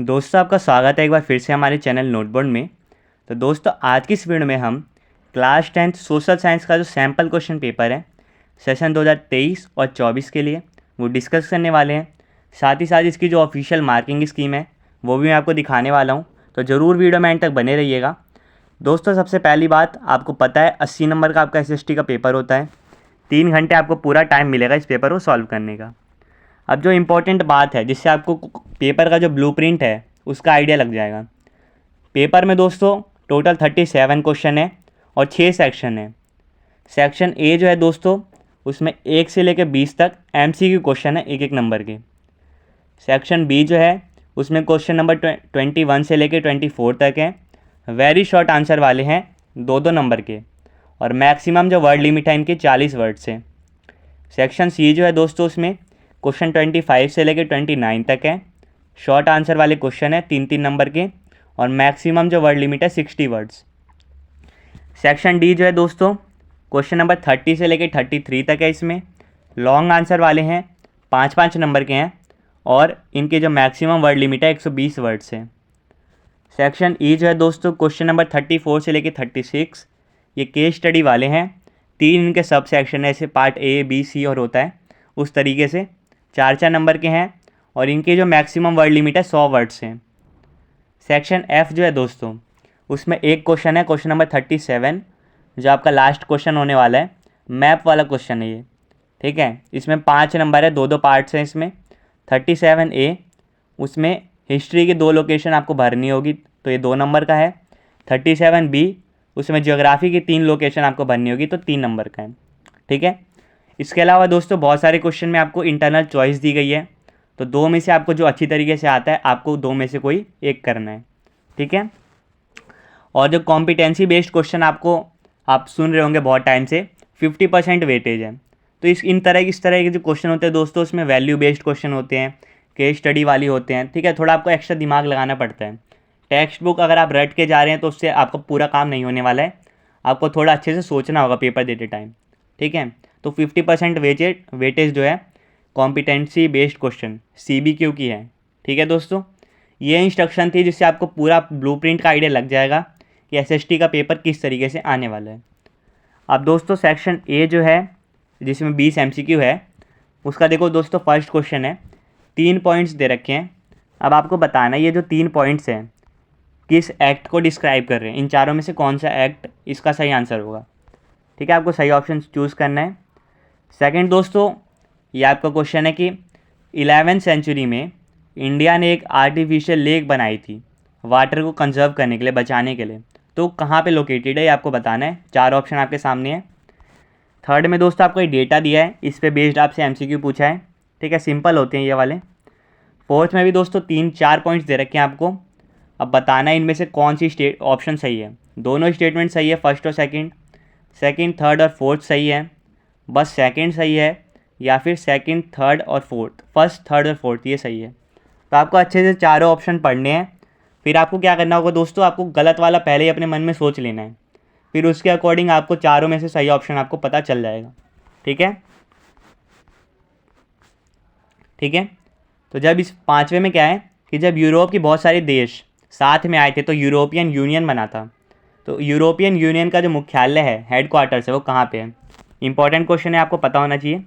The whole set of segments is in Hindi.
दोस्तों आपका स्वागत है एक बार फिर से हमारे चैनल नोटबोर्ड में। तो दोस्तों आज की इस वीडियो में हम क्लास 10th सोशल साइंस का जो सैम्पल क्वेश्चन पेपर है सेशन 2023 और 24 के लिए वो डिस्कस करने वाले हैं। साथ ही साथ इसकी जो ऑफिशियल मार्किंग स्कीम है वो भी मैं आपको दिखाने वाला हूँ, तो ज़रूर वीडियो में एंड तक बने रहिएगा। दोस्तों सबसे पहली बात, आपको पता है 80 नंबर का आपका SST का पेपर होता है। 3 घंटे आपको पूरा टाइम मिलेगा इस पेपर को सॉल्व करने का। अब जो इम्पोर्टेंट बात है जिससे आपको पेपर का जो ब्लूप्रिंट है उसका आइडिया लग जाएगा। पेपर में दोस्तों टोटल 37 क्वेश्चन है और 6 सेक्शन है। सेक्शन ए जो है दोस्तों उसमें 1 से लेकर 20 तक MCQ क्वेश्चन है एक नंबर के। सेक्शन बी जो है उसमें क्वेश्चन नंबर 21 से लेकर 24 तक है। वेरी शॉर्ट आंसर वाले हैं 2-2 नंबर के, और मैक्सिमम जो वर्ड लिमिट है इनकी 40 वर्ड से। सेक्शन सी जो है दोस्तों उसमें क्वेश्चन 25 से लेकर 29 तक है। शॉर्ट आंसर वाले क्वेश्चन है 3-3 नंबर के, और मैक्सिमम जो वर्ड लिमिट है 60 वर्ड्स। सेक्शन डी जो है दोस्तों क्वेश्चन नंबर 30 से लेकर 33 तक है। इसमें लॉन्ग आंसर वाले हैं 5-5 नंबर के हैं, और इनके जो मैक्सिमम वर्ड लिमिट है 120 वर्ड्स है। सेक्शन ई जो है दोस्तों क्वेश्चन नंबर 34 से लेकर 36, ये केस स्टडी वाले हैं। 3 इनके सब सेक्शन है, ऐसे पार्ट A, B, C और होता है उस तरीके से। 4-4 नंबर के हैं, और इनके जो मैक्सिमम वर्ड लिमिट है 100 वर्ड्स हैं। सेक्शन F जो है दोस्तों उसमें एक क्वेश्चन है, क्वेश्चन नंबर 37, जो आपका लास्ट क्वेश्चन होने वाला है। मैप वाला क्वेश्चन है ये, ठीक है। इसमें 5 नंबर है, 2-2 पार्ट्स हैं इसमें। 37A उसमें हिस्ट्री की 2 लोकेशन आपको भरनी होगी, तो ये 2 नंबर का है। 37B उसमें ज्योग्राफी की 3 लोकेशन आपको भरनी होगी, तो 3 नंबर का है, ठीक है। इसके अलावा दोस्तों बहुत सारे क्वेश्चन में आपको इंटरनल चॉइस दी गई है, तो 2 में से आपको जो अच्छी तरीके से आता है आपको 2 में से कोई एक करना है, ठीक है। और जो कॉम्पिटेंसी बेस्ड क्वेश्चन आपको आप सुन रहे होंगे बहुत टाइम से, 50% वेटेज है। तो इस तरह के जो क्वेश्चन होते हैं दोस्तों उसमें वैल्यू बेस्ड क्वेश्चन होते हैं, केस स्टडी वाली होते हैं, ठीक है। थोड़ा आपको एक्स्ट्रा दिमाग लगाना पड़ता है। टेक्स्ट बुक अगर आप रट के जा रहे हैं तो उससे आपका पूरा काम नहीं होने वाला है, आपको थोड़ा अच्छे से सोचना होगा पेपर देते टाइम, ठीक है। तो 50% वेटेज जो है कॉम्पिटेंसी बेस्ड क्वेश्चन CBQ की है, ठीक है दोस्तों। ये इंस्ट्रक्शन थी जिससे आपको पूरा ब्लूप्रिंट का आइडिया लग जाएगा कि SST का पेपर किस तरीके से आने वाला है। अब दोस्तों सेक्शन A जो है जिसमें 20 MCQ है, उसका देखो दोस्तों फर्स्ट क्वेश्चन है। 3 पॉइंट्स दे रखे हैं। अब आपको बताना है ये जो 3 पॉइंट्स हैं किस एक्ट को डिस्क्राइब कर रहे हैं, इन चारों में से कौन सा एक्ट इसका सही आंसर होगा, ठीक है। आपको सही ऑप्शन चूज़ करना है। सेकंड दोस्तों ये आपका क्वेश्चन है कि 11वीं सेंचुरी में इंडिया ने एक आर्टिफिशियल लेक बनाई थी वाटर को कंजर्व करने के लिए, बचाने के लिए, तो कहाँ पे लोकेटेड है ये आपको बताना है। 4 ऑप्शन आपके सामने है। थर्ड में दोस्तों आपको ये डेटा दिया है, इस पे बेस्ड आपसे MCQ पूछा है, ठीक है। सिंपल होते हैं ये वाले। फोर्थ में भी दोस्तों 3-4 पॉइंट्स दे रखे हैं आपको। अब बताना है इनमें से कौन सी ऑप्शन सही है। दोनों स्टेटमेंट सही है, फर्स्ट और सेकंड, थर्ड और फोर्थ सही है, बस सेकंड सही है, या फिर सेकंड, थर्ड और फोर्थ, फर्स्ट, थर्ड और फोर्थ ये सही है। तो आपको अच्छे से चारों ऑप्शन पढ़ने हैं। फिर आपको क्या करना होगा दोस्तों, आपको गलत वाला पहले ही अपने मन में सोच लेना है, फिर उसके अकॉर्डिंग आपको चारों में से सही ऑप्शन आपको पता चल जाएगा, ठीक है, ठीक है। तो जब इस 5वें में क्या है कि जब यूरोप के बहुत सारे देश साथ में आए थे तो यूरोपियन यूनियन बना था। तो यूरोपियन यूनियन का जो मुख्यालय है, हेडक्वार्टर्स है, वो कहाँ पे है। इंपॉर्टेंट क्वेश्चन है, आपको पता होना चाहिए।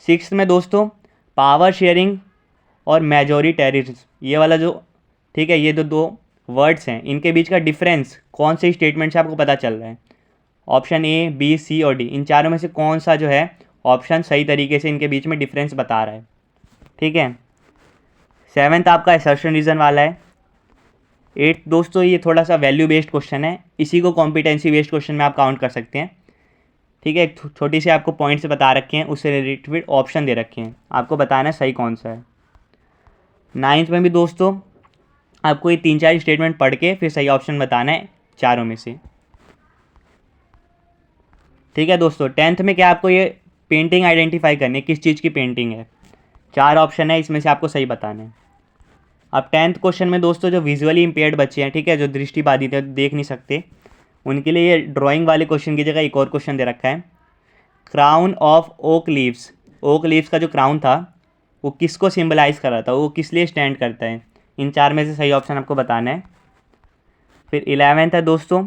6th में दोस्तों पावर शेयरिंग और मेजोरिटेरिज्म, ये वाला जो, ठीक है, ये जो 2 वर्ड्स हैं इनके बीच का डिफरेंस कौन से स्टेटमेंट से आपको पता चल रहा है। ऑप्शन A, B, C और D, इन चारों में से कौन सा जो है ऑप्शन सही तरीके से इनके बीच में डिफरेंस बता रहा है, ठीक है। 7th आपका असर्शन रीजन वाला है। 8th दोस्तों ये थोड़ा सा वैल्यू बेस्ड क्वेश्चन है, इसी को कॉम्पिटेंसी बेस्ड क्वेश्चन में आप काउंट कर सकते हैं, ठीक है। एक छोटी सी आपको पॉइंट्स बता रखे हैं, उससे रिलेटेड ऑप्शन दे रखे हैं, आपको बताना है सही कौन सा है। 9th में भी दोस्तों आपको ये 3-4 स्टेटमेंट पढ़ के फिर सही ऑप्शन बताना है चारों में से, ठीक है दोस्तों। 10th में क्या आपको ये पेंटिंग आइडेंटिफाई करनी है, किस चीज़ की पेंटिंग है। 4 ऑप्शन है, इसमें से आपको सही बताना है। अब 10th क्वेश्चन में दोस्तों जो विजुअली इम्पेयर्ड बच्चे हैं, ठीक है, जो दृष्टिबाधित है, देख नहीं सकते, उनके लिए ये ड्राइंग वाले क्वेश्चन की जगह एक और क्वेश्चन दे रखा है। क्राउन ऑफ ओक लीव्स का जो क्राउन था वो किसको सिम्बलाइज़ कर रहा था, वो किस लिए स्टैंड करता है। इन 4 में से सही ऑप्शन आपको बताना है। फिर 11th है दोस्तों,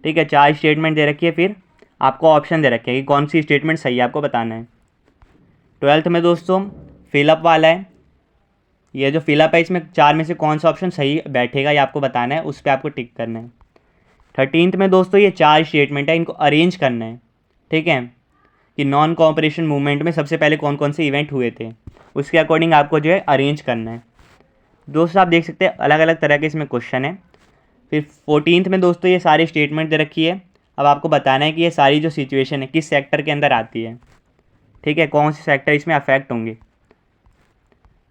ठीक है, 4 स्टेटमेंट दे रखी है, फिर आपको ऑप्शन दे रखे हैं कि कौन सी स्टेटमेंट सही है, आपको बताना है। 12th में दोस्तों फिलअप वाला है, ये जो फिलअप है इसमें 4 में से कौन सा ऑप्शन सही बैठेगा ये आपको बताना है, उस पर आपको टिक करना है। 13th में दोस्तों ये 4 स्टेटमेंट है, इनको अरेंज करना है, ठीक है, कि नॉन कोऑपरेशन मूवमेंट में सबसे पहले कौन कौन से इवेंट हुए थे, उसके अकॉर्डिंग आपको जो है अरेंज करना है। दोस्तों आप देख सकते हैं अलग अलग तरह के इसमें क्वेश्चन है। फिर 14th में दोस्तों ये सारी स्टेटमेंट दे रखी है, अब आपको बताना है कि ये सारी जो सिचुएशन है किस सेक्टर के अंदर आती है, ठीक है, कौन से सेक्टर इसमें अफेक्ट होंगे।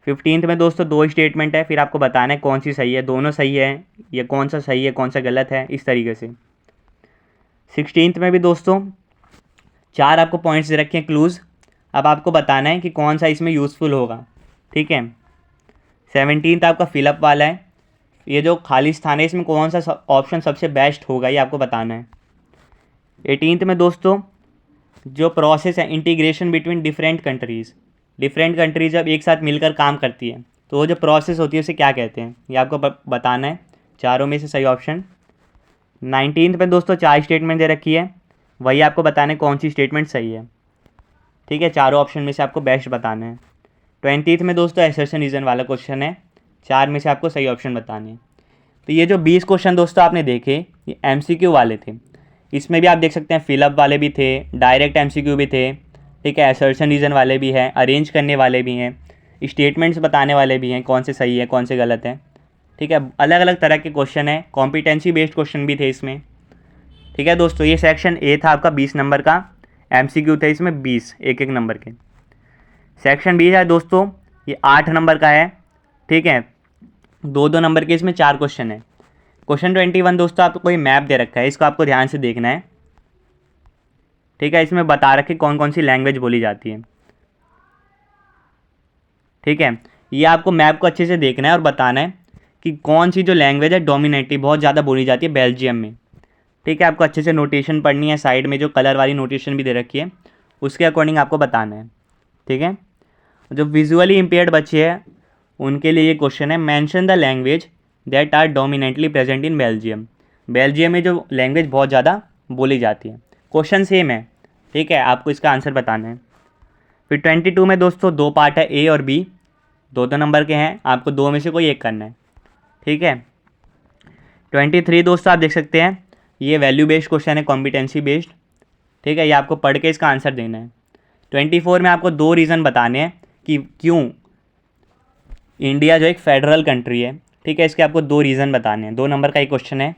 15th में दोस्तों 2 स्टेटमेंट है, फिर आपको बताना है कौन सी सही है, दोनों सही है, ये कौन सा सही है कौन सा गलत है, इस तरीके से। 16th में भी दोस्तों 4 आपको पॉइंट्स दे रखे हैं, क्लूज़, अब आपको बताना है कि कौन सा इसमें यूज़फुल होगा, ठीक है। 17th आपका फिलअप वाला है, ये जो खाली स्थान है इसमें कौन सा ऑप्शन सबसे बेस्ट होगा ये आपको बताना है। 18th में दोस्तों जो प्रोसेस है इंटीग्रेशन बिटवीन डिफरेंट कंट्रीज़ जब एक साथ मिलकर काम करती है तो वो जो प्रोसेस होती है उसे क्या कहते हैं, ये आपको बताना है, चारों में से सही ऑप्शन। 19th में दोस्तों 4 स्टेटमेंट दे रखी है, वही आपको बताना है कौन सी स्टेटमेंट सही है, ठीक है, चारों ऑप्शन में से आपको बेस्ट बताना है। 20th में दोस्तों एसर्शन रीज़न वाला क्वेश्चन है, 4 में से आपको सही ऑप्शन बताने हैं। तो ये जो 20 क्वेश्चन दोस्तों आपने देखे ये MCQ वाले थे, इसमें भी आप देख सकते हैं फिलअप वाले भी थे, डायरेक्ट MCQ भी थे, ठीक है, असर्शन रीज़न वाले भी हैं, अरेंज करने वाले भी हैं, स्टेटमेंट्स बताने वाले भी हैं, कौन से सही है कौन से गलत है, ठीक है, अलग अलग तरह के क्वेश्चन है, कॉम्पिटेंसी बेस्ड क्वेश्चन भी थे इसमें, ठीक है दोस्तों। ये सेक्शन ए था आपका 20 नंबर का, MCQ थे इसमें 20 एक एक नंबर के। सेक्शन बी है दोस्तों, ये 8 नंबर का है, ठीक है, 2-2 नंबर के इसमें 4 क्वेश्चन है। क्वेश्चन 21 दोस्तों आपको कोई मैप दे रखा है, इसको आपको ध्यान से देखना है, ठीक है, इसमें बता रखे कौन कौन सी लैंग्वेज बोली जाती है, ठीक है, ये आपको मैप को अच्छे से देखना है और बताना है कि कौन सी जो लैंग्वेज है डोमिनेटली बहुत ज़्यादा बोली जाती है बेल्जियम में, ठीक है, आपको अच्छे से नोटेशन पढ़नी है, साइड में जो कलर वाली नोटेशन भी दे रखी है उसके अकॉर्डिंग आपको बताना है, ठीक है। जो विजुअली इम्पेयर्ड बच्चे हैं उनके लिए ये क्वेश्चन है, mention the language that are dominantly present in Belgium. Belgium में जो लैंग्वेज बहुत ज़्यादा बोली जाती है, क्वेश्चन सेम है, ठीक है, आपको इसका आंसर बताना है। फिर 22 में दोस्तों 2 पार्ट है, ए और बी, 2-2 नंबर के हैं, आपको 2 में से कोई एक करना है, ठीक है। 23 दोस्तों आप देख सकते हैं ये वैल्यू बेस्ड क्वेश्चन है, कॉम्पिटेंसी बेस्ड, ठीक है, ये आपको पढ़ के इसका आंसर देना है। 24 में आपको 2 रीज़न बताने हैं कि क्यों इंडिया जो एक फेडरल कंट्री है, ठीक है, इसके आपको 2 रीज़न बताने हैं, 2 नंबर का एक क्वेश्चन है।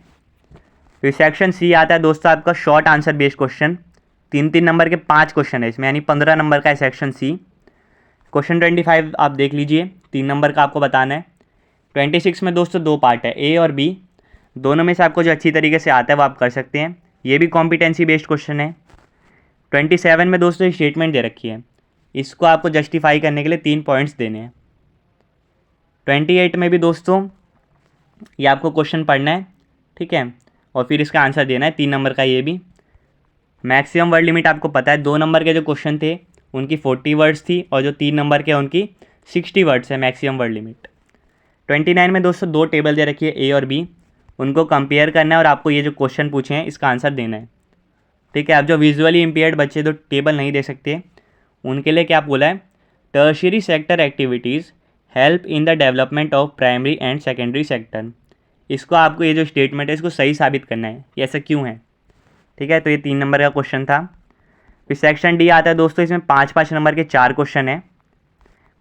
फिर सेक्शन सी आता है दोस्तों आपका short answer based question, 3-3 number के 5 क्वेश्चन है इसमें, यानी 15 नंबर का है सेक्शन सी। क्वेश्चन 25 आप देख लीजिए, 3 नंबर का आपको बताना है। 26 में दोस्तों 2 पार्ट है, ए और बी, दोनों में से आपको जो अच्छी तरीके से आता है वो आप कर सकते हैं, ये भी कॉम्पिटेंसी बेस्ड क्वेश्चन है। 27 में दोस्तों स्टेटमेंट दे रखी है, इसको आपको जस्टिफाई करने के लिए 3 पॉइंट्स देने हैं। 28 में भी दोस्तों ये आपको क्वेश्चन पढ़ना है, ठीक है, और फिर इसका आंसर देना है, 3 नंबर का ये भी। मैक्सिमम वर्ड लिमिट आपको पता है, 2 नंबर के जो क्वेश्चन थे उनकी 40 वर्ड्स थी और जो 3 नंबर के उनकी 60 वर्ड्स है मैक्सिमम वर्ड लिमिट। 29 में दोस्तों 2 टेबल दे रखी है, ए और बी, उनको कंपेयर करना है और आपको ये जो क्वेश्चन पूछे हैं इसका आंसर देना है, ठीक है। आप जो विजुअली इम्पेयर्ड बच्चे जो टेबल नहीं दे सकते उनके लिए क्या बोला है, tertiary sector activities help in the development of primary and secondary sector. इसको आपको ये जो स्टेटमेंट है इसको सही साबित करना है, ये ऐसा क्यों है, ठीक है, तो ये 3 नंबर का क्वेश्चन था। फिर सेक्शन डी आता है दोस्तों, इसमें 5-5 नंबर के 4 क्वेश्चन है।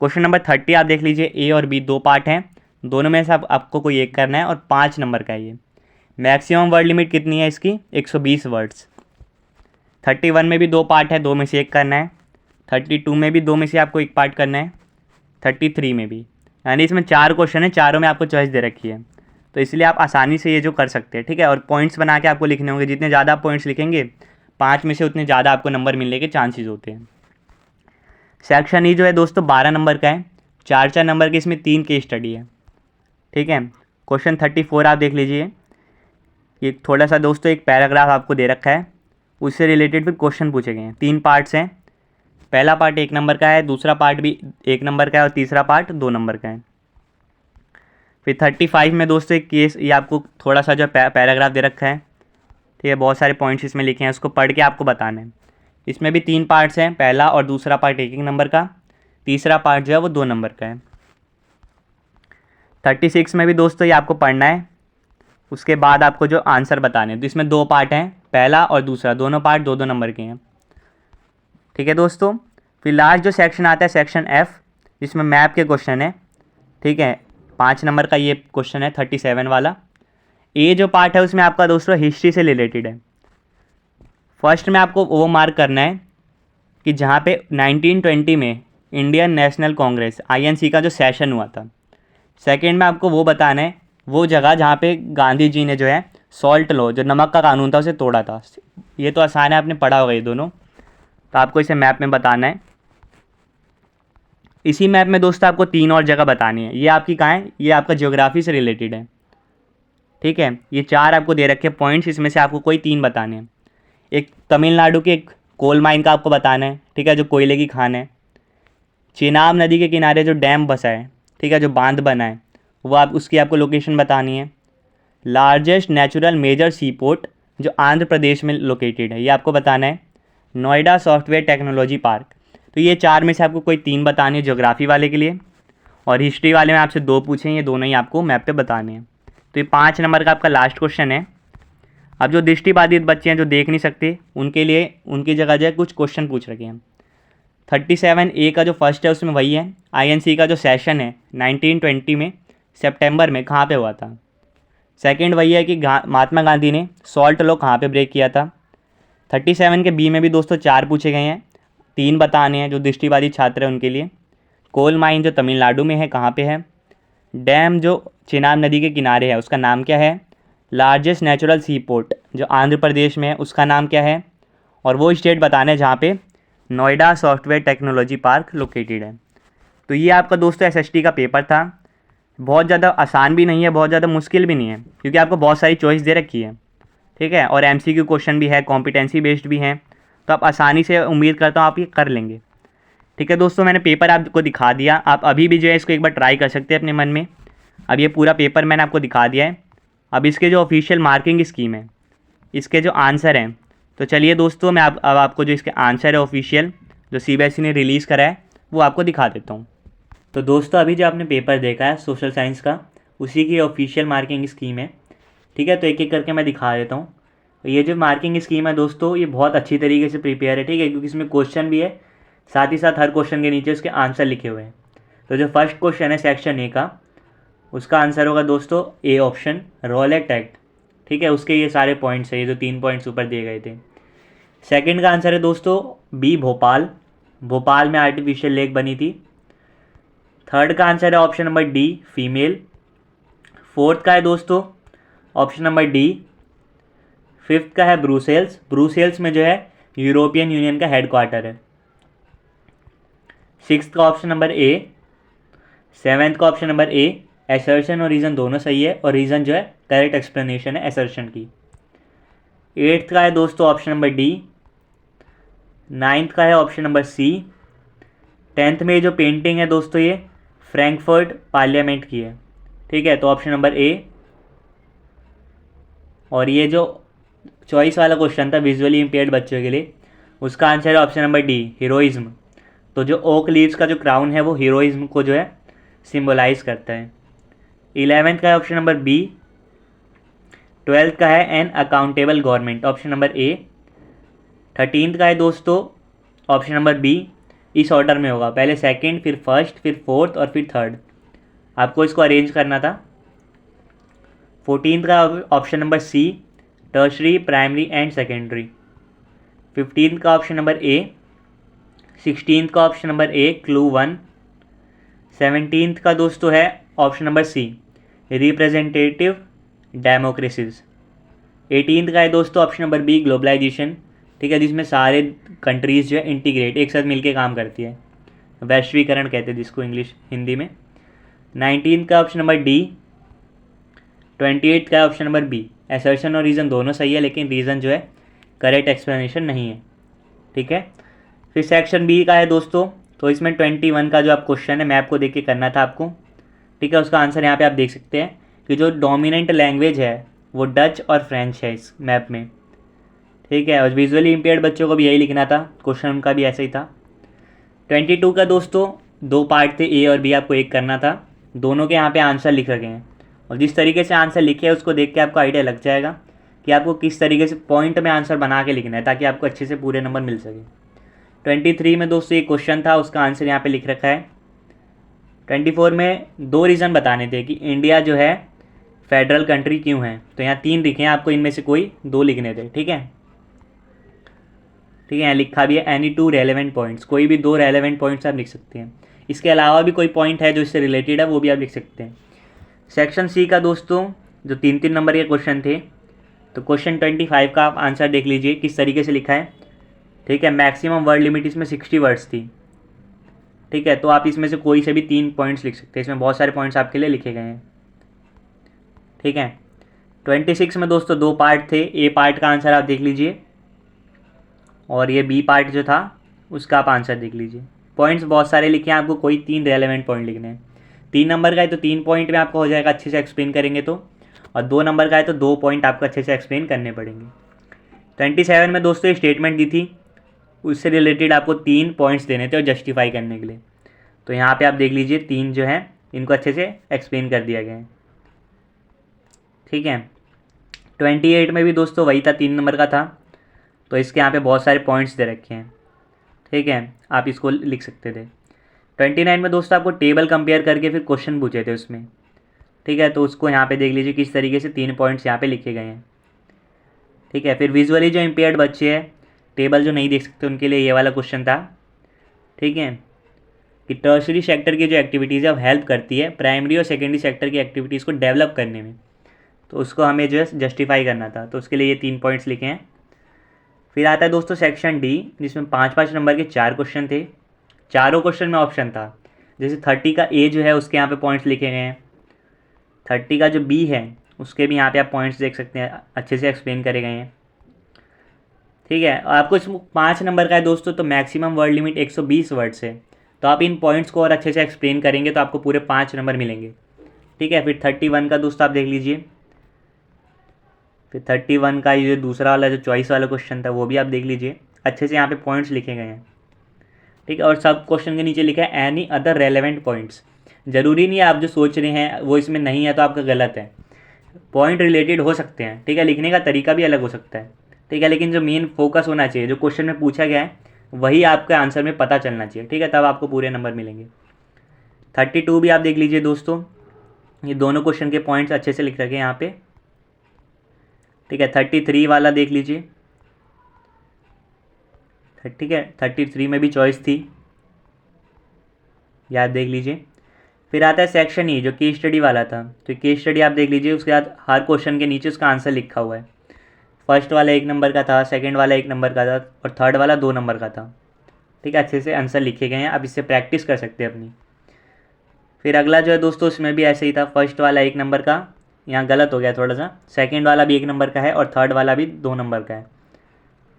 क्वेश्चन नंबर 30 आप देख लीजिए, ए और बी 2 पार्ट हैं, दोनों में से आपको कोई एक करना है और 5 नंबर का है ये। मैक्सिमम वर्ड लिमिट कितनी है इसकी, 120 वर्ड्स। 31 में भी 2 पार्ट है, 2 में से एक करना है। 32 में भी 2 में से आपको एक पार्ट करना है। 33 में भी, यानी इसमें 4 क्वेश्चन है, चारों में आपको चॉइस दे रखी है, तो इसलिए आप आसानी से ये जो कर सकते हैं, ठीक है। और पॉइंट्स बना के आपको लिखने होंगे, जितने ज़्यादा आप पॉइंट्स लिखेंगे 5 में से उतने ज़्यादा आपको नंबर मिलने के चांसेस होते हैं। सेक्शन ई जो है दोस्तों 12 नंबर का है, 4-4 नंबर के इसमें 3 केस स्टडी है, ठीक है। क्वेश्चन 34 आप देख लीजिए, ये थोड़ा सा दोस्तों एक पैराग्राफ आपको दे रखा है, उससे रिलेटेड फिर क्वेश्चन पूछे गए हैं, 3 पार्ट्स हैं, पहला पार्ट 1 नंबर का है, दूसरा पार्ट भी 1 नंबर का है और तीसरा पार्ट 2 नंबर का है। फिर 35 में दोस्तों एक केस, ये आपको थोड़ा सा जो पैराग्राफ दे रखा है, ठीक है, बहुत सारे पॉइंट्स इसमें लिखे हैं, उसको पढ़ के आपको बताना है। इसमें भी 3 पार्ट्स हैं, पहला और दूसरा पार्ट 1 नंबर का, तीसरा पार्ट जो है वो 2 नंबर का है। 36 में भी दोस्तों ये आपको पढ़ना है, उसके बाद आपको जो आंसर बताने हैं। तो इसमें 2 पार्ट हैं, पहला और दूसरा, दोनों पार्ट 2-2 नंबर के हैं, ठीक है दोस्तों। फिर लास्ट जो सेक्शन आता है सेक्शन F, जिसमें मैप के क्वेश्चन है, ठीक है, 5 नंबर का ये क्वेश्चन है 37 वाला। ये जो पार्ट है उसमें आपका दोस्तों हिस्ट्री से रिलेटेड है। फर्स्ट में आपको वो मार्क करना है कि जहाँ पे 1920 में इंडियन नेशनल कांग्रेस INC का जो सेशन हुआ था। सेकंड में आपको वो बताना है वो जगह जहाँ पे गांधी जी ने जो है सॉल्ट लॉ, जो नमक का कानून था, उसे तोड़ा था। ये तो आसान है, आपने पढ़ा होगा ये दोनों, तो आपको इसे मैप में बताना है। इसी मैप में दोस्तों आपको 3 और जगह बतानी है। ये आपकी कहाँ है, ये आपका ज्योग्राफी से रिलेटेड है, ठीक है। ये 4 आपको दे रखे पॉइंट्स, इसमें से आपको कोई 3 बताने हैं। एक तमिलनाडु के एक कोल माइन का आपको बताना है, ठीक है, जो कोयले की खान है। चेनाब नदी के किनारे जो डैम बसा है, ठीक है, जो बांध बना है, वो आप उसकी आपको लोकेशन बतानी है। लार्जेस्ट नेचुरल मेजर सी पोर्ट जो आंध्र प्रदेश में लोकेटेड है, ये आपको बताना है। Noida software technology park. तो ये 4 में से आपको कोई 3 बताने हैं ज्योग्राफी वाले के लिए, और हिस्ट्री वाले में आपसे 2 पूछे, ये दोनों ही आपको मैप पे बताने हैं। तो ये 5 नंबर का आपका लास्ट क्वेश्चन है। अब जो दृष्टिबाधित बच्चे हैं जो देख नहीं सकते, उनके लिए उनकी जगह जो है कुछ क्वेश्चन पूछ रखे हैं। 37A का जो फर्स्ट है उसमें वही है, INC का जो सेशन है 1920 में सितंबर में कहाँ पे हुआ था। सेकंड वही है कि महात्मा गांधी ने सॉल्ट लॉ कहाँ पे ब्रेक किया था। 37 के B में भी दोस्तों 4 पूछे गए हैं, 3 बताने हैं जो दृष्टिबाधित छात्र हैं उनके लिए। कोल माइन जो तमिलनाडु में है, कहाँ पे है। डैम जो चेनाब नदी के किनारे है, उसका नाम क्या है। लार्जेस्ट नेचुरल सी पोर्ट जो आंध्र प्रदेश में है, उसका नाम क्या है। और वो स्टेट बताना है जहाँ पे Noida software technology park located है। तो ये आपका दोस्तों SST का पेपर था। बहुत ज़्यादा आसान भी नहीं है, बहुत ज़्यादा मुश्किल भी नहीं है, क्योंकि आपको बहुत सारी चॉइस दे रखी है, ठीक है, और MCQ क्वेश्चन भी है, कॉम्पिटेंसी बेस्ड भी हैं, तो आप आसानी से, उम्मीद करता हूँ आप ये कर लेंगे, ठीक है दोस्तों। मैंने पेपर आपको दिखा दिया, आप अभी भी जो है इसको एक बार ट्राई कर सकते हैं अपने मन में। अब ये पूरा पेपर मैंने आपको दिखा दिया है। अब इसके जो ऑफिशियल मार्किंग स्कीम है, इसके जो आंसर हैं, तो चलिए दोस्तों मैं अब आपको जो इसके आंसर है ऑफिशियल जो CBSE ने रिलीज़ करा है वो आपको दिखा देता हूँ। तो दोस्तों अभी जो आपने पेपर देखा है सोशल साइंस का, उसी की ऑफिशियल मार्किंग स्कीम है, ठीक है। तो एक एक करके मैं दिखा देता हूँ। ये जो मार्किंग स्कीम है दोस्तों, ये बहुत अच्छी तरीके से प्रिपेयर है, ठीक है, क्योंकि इसमें क्वेश्चन भी है, साथ ही साथ हर क्वेश्चन के नीचे उसके आंसर लिखे हुए हैं। तो जो फर्स्ट क्वेश्चन है सेक्शन A का, उसका आंसर होगा दोस्तों A ऑप्शन, रॉलेट एक्ट, ठीक है, उसके ये सारे पॉइंट्स है, ये जो 3 पॉइंट्स ऊपर दिए गए थे। सेकंड का आंसर है दोस्तों B भोपाल, भोपाल में आर्टिफिशियल लेक बनी थी। थर्ड का आंसर है option number D female. Fourth का है दोस्तों ऑप्शन नंबर D। फिफ्थ का है ब्रुसेल्स, ब्रुसेल्स में जो है यूरोपियन यूनियन का हेडक्वार्टर है। सिक्स्थ का ऑप्शन नंबर A। सेवेंथ का ऑप्शन नंबर A। एसर्शन और रीज़न दोनों सही है, और रीज़न जो है करेक्ट एक्सप्लेनेशन है एसर्शन की। एट्थ का है दोस्तों ऑप्शन नंबर D। नाइन्थ का है ऑप्शन नंबर C। 10th में जो पेंटिंग है दोस्तों ये फ्रैंकफर्ट पार्लियामेंट की है, ठीक है, तो ऑप्शन नंबर A। और ये जो चॉइस वाला क्वेश्चन था विजुअली इम्पेयर्ड बच्चों के लिए, उसका आंसर है ऑप्शन नंबर D हीरोइज्म। तो जो ओक लीव्स का जो क्राउन है वो हीरोइज्म को जो है सिम्बोलाइज करता है। 11th का है ऑप्शन नंबर B। 12th का है an accountable government, option number A। 13th का है दोस्तों ऑप्शन नंबर B। इस ऑर्डर में होगा, पहले सेकंड, फिर फर्स्ट, फिर फोर्थ और फिर थर्ड, आपको इसको अरेंज करना था। 14th का option number C tertiary, primary and secondary. 15th का ऑप्शन नंबर A। 16th का option number A clue 1। 17th का दोस्तों है option number C representative democracies. 18th का है दोस्तों ऑप्शन नंबर B ग्लोबलाइजेशन, ठीक है, जिसमें सारे कंट्रीज़ जो है इंटीग्रेट एक साथ मिलके काम करती है, वैश्वीकरण कहते हैं जिसको इंग्लिश हिंदी में। 19th का ऑप्शन नंबर D। 28th का ऑप्शन नंबर B एसर्शन और रीज़न दोनों सही है, लेकिन रीज़न जो है करेक्ट एक्सप्लेनेशन नहीं है, ठीक है। फिर सेक्शन बी का है दोस्तों, तो इसमें 21 का जो आप क्वेश्चन है मैप को देख के करना था आपको। ठीक है, उसका आंसर यहाँ पे आप देख सकते हैं कि जो डोमिनेंट लैंग्वेज है वो डच और फ्रेंच है इस मैप में। ठीक है, और विजुअली इम्पेयर्ड बच्चों को भी यही लिखना था, क्वेश्चन उनका भी ऐसा ही था। 22 का दोस्तों 2 पार्ट थे, ए और बी, आपको एक करना था। दोनों के यहाँ पे आंसर लिख रखे हैं, और जिस तरीके से आंसर लिखे है उसको देख के आपको आइडिया लग जाएगा कि आपको किस तरीके से पॉइंट में आंसर बना के लिखना है, ताकि आपको अच्छे से पूरे नंबर मिल सके। 23 में दोस्तों एक क्वेश्चन था, उसका आंसर यहाँ पे लिख रखा है। 24 में 2 रीज़न बताने थे कि इंडिया जो है फेडरल कंट्री क्यों है, तो यहाँ 3 लिखे हैं, आपको इनमें से कोई 2 लिखने थे। ठीक है, ठीक है, यहाँ लिखा भी है एनी 2 रेलेवेंट पॉइंट्स, कोई भी 2 रेलेवेंट पॉइंट्स आप लिख सकते हैं। इसके अलावा भी कोई पॉइंट है जो इससे रिलेटेड है वो भी आप लिख सकते हैं। सेक्शन सी का दोस्तों जो 3-3 नंबर के क्वेश्चन थे, तो क्वेश्चन 25 का आप आंसर देख लीजिए किस तरीके से लिखा है। ठीक है, मैक्सिमम वर्ड लिमिट इसमें 60 वर्ड्स थी। ठीक है, तो आप इसमें से कोई से भी 3 पॉइंट्स लिख सकते हैं, इसमें बहुत सारे पॉइंट्स आपके लिए लिखे गए हैं। ठीक है, 26 में दोस्तों 2 पार्ट थे, ए पार्ट का आंसर आप देख लीजिए, और ये बी पार्ट जो था उसका आप आंसर देख लीजिए। पॉइंट्स बहुत सारे लिखे हैं, आपको कोई 3 रेलेवेंट पॉइंट लिखने हैं। 3 नंबर का है तो 3 पॉइंट में आपको हो जाएगा अच्छे से एक्सप्लेन करेंगे तो, और 2 नंबर का है तो 2 पॉइंट आपको अच्छे से एक्सप्लेन करने पड़ेंगे। 27 में दोस्तों स्टेटमेंट दी थी, उससे रिलेटेड आपको 3 पॉइंट्स देने थे और जस्टिफाई करने के लिए, तो यहाँ पे आप देख लीजिए 3 जो हैं इनको अच्छे से एक्सप्लेन कर दिया गया है। ठीक है, 28 में भी दोस्तों वही था, 3 नंबर का था, तो इसके यहाँ पे बहुत सारे पॉइंट्स दे रखे हैं। ठीक है, आप इसको लिख सकते थे। 29 में दोस्तों आपको टेबल कंपेयर करके फिर क्वेश्चन पूछे थे उसमें। ठीक है, तो उसको यहाँ पे देख लीजिए किस तरीके से 3 पॉइंट्स यहाँ पे लिखे गए हैं। ठीक है, फिर विजुअली जो इम्पेयर्ड बच्चे हैं, टेबल जो नहीं देख सकते, उनके लिए ये वाला क्वेश्चन था। ठीक है, कि टर्शरी सेक्टर की जो एक्टिविटीज़ है वो हेल्प करती है प्राइमरी और सेकेंडरी सेक्टर की एक्टिविटीज़ को डेवलप करने में, तो उसको हमें जो है जस्टिफाई करना था, तो उसके लिए ये 3 पॉइंट्स लिखे हैं। फिर आता है दोस्तों सेक्शन डी, जिसमें 5-5 नंबर के 4 क्वेश्चन थे। चारों क्वेश्चन में ऑप्शन था, जैसे 30 का ए जो है उसके यहाँ पे पॉइंट्स लिखे गए हैं, 30 का जो बी है उसके भी यहाँ पे आप पॉइंट्स देख सकते हैं, अच्छे से एक्सप्लेन करे गए हैं। ठीक है, और आपको इसमें 5 नंबर का है दोस्तों, तो मैक्सिमम वर्ड लिमिट 120 वर्ड्स है, तो आप इन पॉइंट्स को और अच्छे से एक्सप्लेन करेंगे तो आपको पूरे 5 नंबर मिलेंगे। ठीक है, फिर 31 का दोस्तों आप देख लीजिए, फिर 31 का ये दूसरा वाला जो चॉइस वाला क्वेश्चन था वो भी आप देख लीजिए, अच्छे से यहाँ पे पॉइंट्स लिखे गए हैं। ठीक है, और सब क्वेश्चन के नीचे लिखा है एनी अदर रेलेवेंट पॉइंट्स। ज़रूरी नहीं है आप जो सोच रहे हैं वो इसमें नहीं है तो आपका गलत है, पॉइंट रिलेटेड हो सकते हैं। ठीक है, लिखने का तरीका भी अलग हो सकता है। ठीक है, लेकिन जो मेन फोकस होना चाहिए, जो क्वेश्चन में पूछा गया है वही आपके आंसर में पता चलना चाहिए। ठीक है, तब आपको पूरे नंबर मिलेंगे। 32 भी आप देख लीजिए दोस्तों, ये दोनों क्वेश्चन के पॉइंट्स अच्छे से लिख रखे हैं यहाँ पे। ठीक है, 33 वाला देख लीजिए। ठीक है, 33 में भी चॉइस थी, याद देख लीजिए। फिर आता है सेक्शन ई जो केस स्टडी वाला था, तो केस स्टडी आप देख लीजिए, उसके बाद हर क्वेश्चन के नीचे उसका आंसर लिखा हुआ है। फर्स्ट वाला 1 नंबर का था, सेकंड वाला 1 नंबर का था, और थर्ड वाला 2 नंबर का था। ठीक है, अच्छे से आंसर लिखे गए हैं, आप इससे प्रैक्टिस कर सकते हैं अपनी। फिर अगला जो है दोस्तों इसमें भी ऐसे ही था, फर्स्ट वाला 1 नंबर का, यहाँ गलत हो गया थोड़ा सा, सेकंड वाला भी 1 नंबर का है और थर्ड वाला भी 2 नंबर का है।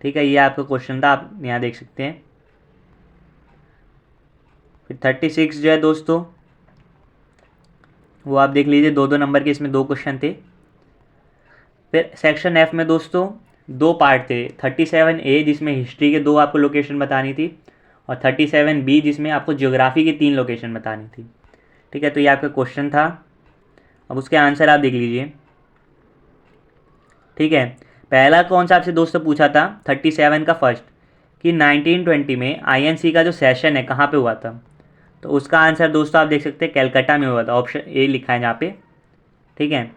ठीक है, ये आपका क्वेश्चन था, आप यहाँ देख सकते हैं। फिर 36 जो है दोस्तों वो आप देख लीजिए, 2-2 नंबर के इसमें 2 क्वेश्चन थे। फिर सेक्शन एफ में दोस्तों 2 पार्ट थे, 37A जिसमें हिस्ट्री के 2 आपको लोकेशन बतानी थी, और 37B जिसमें आपको ज्योग्राफी की 3 लोकेशन बतानी थी। ठीक है, तो ये आपका क्वेश्चन था, अब उसके आंसर आप देख लीजिए। ठीक है, पहला कौन सा आपसे दोस्तों पूछा था 37 का फर्स्ट, कि 1920 में INC का जो सेशन है कहाँ पे हुआ था, तो उसका आंसर दोस्तों आप देख सकते हैं कैलकाटा में हुआ था, ऑप्शन ए लिखा है यहाँ पे। ठीक है,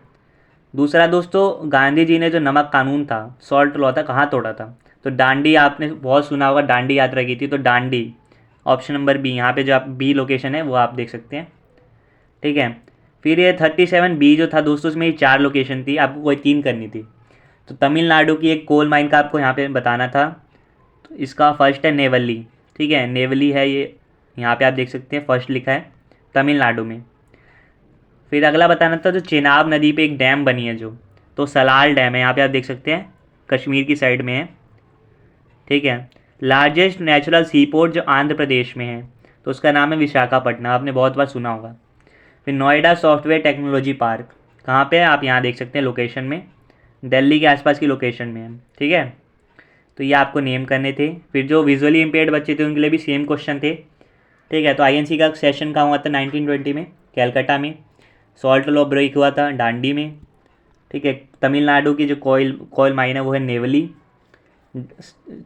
दूसरा दोस्तों गांधी जी ने जो नमक कानून था, सॉल्ट लॉ था, कहाँ तोड़ा था, तो दांडी, आपने बहुत सुना होगा दांडी यात्रा की थी, तो दांडी, ऑप्शन नंबर बी, यहाँ पे जो आप बी लोकेशन है वो आप देख सकते हैं। ठीक है, फिर ये 37B जो था दोस्तों इसमें 4 लोकेशन थी, आपको कोई 3 करनी थी, तो तमिलनाडु की एक कोल माइन का आपको यहाँ पे बताना था, तो इसका फर्स्ट है नेवली। ठीक है, नेवली है ये, यहाँ पे आप देख सकते हैं फर्स्ट लिखा है तमिलनाडु में। फिर अगला बताना था जो चेनाब नदी पे एक डैम बनी है जो, तो सलाल डैम है, यहाँ पे आप देख सकते हैं कश्मीर की साइड में है। ठीक है, लार्जेस्ट नेचुरल सी पोर्ट जो आंध्र प्रदेश में है, तो उसका नाम है विशाखापट्टनम, आपने बहुत बार सुना होगा। फिर नोएडा सॉफ्टवेयर टेक्नोलॉजी पार्क कहाँ पे है, आप यहाँ देख सकते हैं लोकेशन में, दिल्ली के आसपास की लोकेशन में है, ठीक है। तो ये आपको नेम करने थे। फिर जो विजुअली इम्पेयर्ड बच्चे थे उनके लिए भी सेम क्वेश्चन थे, ठीक है। तो आईएनसी का सेशन कहाँ हुआ था, 1920 में कैलकाटा में। सॉल्ट लॉ ब्रेक हुआ था डांडी में, ठीक है। तमिलनाडु की जो कोयल माइन है वो है नेवली।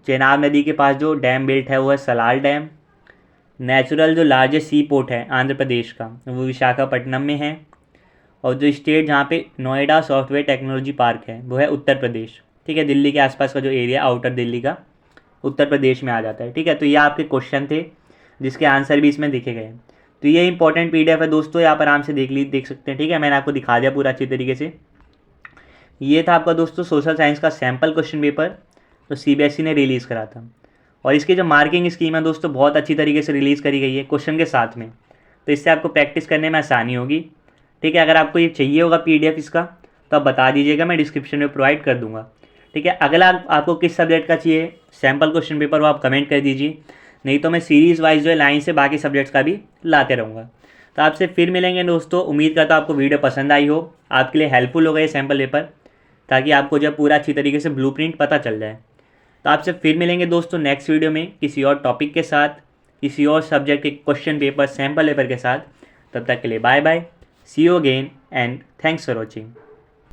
चेनाब नदी के पास जो डैम बिल्ट है वो है सलाल डैम। नेचुरल जो लार्जेस्ट सी पोर्ट है आंध्र प्रदेश का वो विशाखापट्टनम में है। और जो स्टेट जहाँ पे नोएडा सॉफ्टवेयर टेक्नोलॉजी पार्क है वो है उत्तर प्रदेश, ठीक है। दिल्ली के आसपास का जो एरिया आउटर दिल्ली का उत्तर प्रदेश में आ जाता है, ठीक है। तो ये आपके क्वेश्चन थे जिसके आंसर भी इसमें दिखे गए। तो ये इंपॉर्टेंट पीडीएफ है दोस्तों, आप आराम से देख सकते हैं, ठीक है। मैंने आपको दिखा दिया पूरा अच्छी तरीके से। ये था आपका दोस्तों सोशल साइंस का सैम्पल क्वेश्चन पेपर जो सीबीएसई ने रिलीज़ करा था। और इसकी जो मार्किंग स्कीम है दोस्तों बहुत अच्छी तरीके से रिलीज़ करी गई है क्वेश्चन के साथ में, तो इससे आपको प्रैक्टिस करने में आसानी होगी, ठीक है। अगर आपको ये चाहिए होगा पीडीएफ इसका तो आप बता दीजिएगा, मैं डिस्क्रिप्शन में प्रोवाइड कर दूंगा, ठीक है। अगला आपको किस सब्जेक्ट का चाहिए सैम्पल क्वेश्चन पेपर वो आप कमेंट कर दीजिए, नहीं तो मैं सीरीज़ वाइज जो है लाइन से बाकी सब्जेक्ट्स का भी लाते रहूँगा। तो आपसे फिर मिलेंगे दोस्तों। उम्मीद करता हूँ आपको वीडियो पसंद आई हो, आपके लिए हेल्पफुल होगा ये सैम्पल पेपर, ताकि आपको जब पूरा अच्छी तरीके से ब्लूप्रिंट पता चल जाए। तो आपसे फिर मिलेंगे दोस्तों नेक्स्ट वीडियो में किसी और टॉपिक के साथ, किसी और सब्जेक्ट के क्वेश्चन पेपर सैम्पल पेपर के साथ। तब तक के लिए bye bye, see you again and thanks for watching.